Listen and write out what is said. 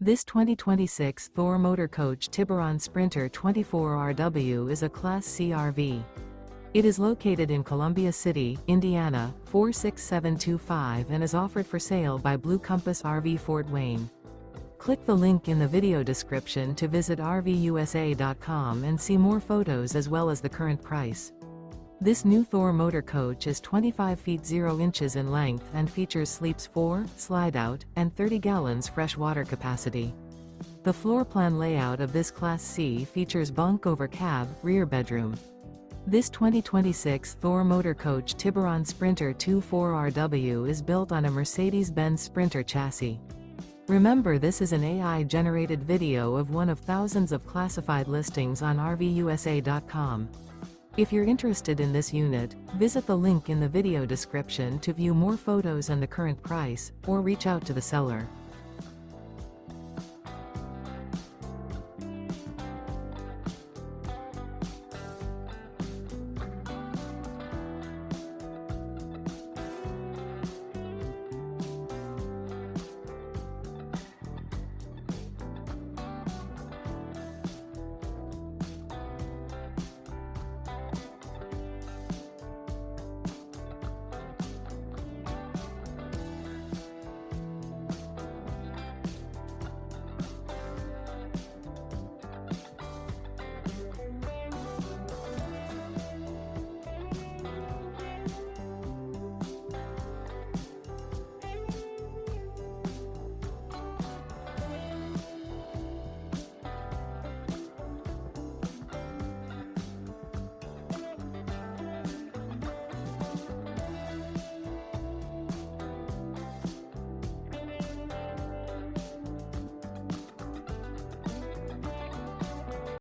This 2026 Thor Motor Coach Tiburon Sprinter 24RW is a Class C RV. It is located in Columbia City, Indiana, 46725 and is offered for sale by Blue Compass RV Fort Wayne. Click the link in the video description to visit RVUSA.com and see more photos as well as the current price. This new Thor Motor Coach is 25 feet 0 inches in length and features sleeps 4, Slideout, and 30 gallons fresh water capacity. The floor plan layout of this Class C features bunk over cab, rear bedroom. This 2026 Thor Motor Coach Tiburon Sprinter 24RW is built on a Mercedes Benz Sprinter chassis. Remember, this is an AI-generated video of one of thousands of classified listings on RVUSA.com. If you're interested in this unit, visit the link in the video description to view more photos and the current price, or reach out to the seller.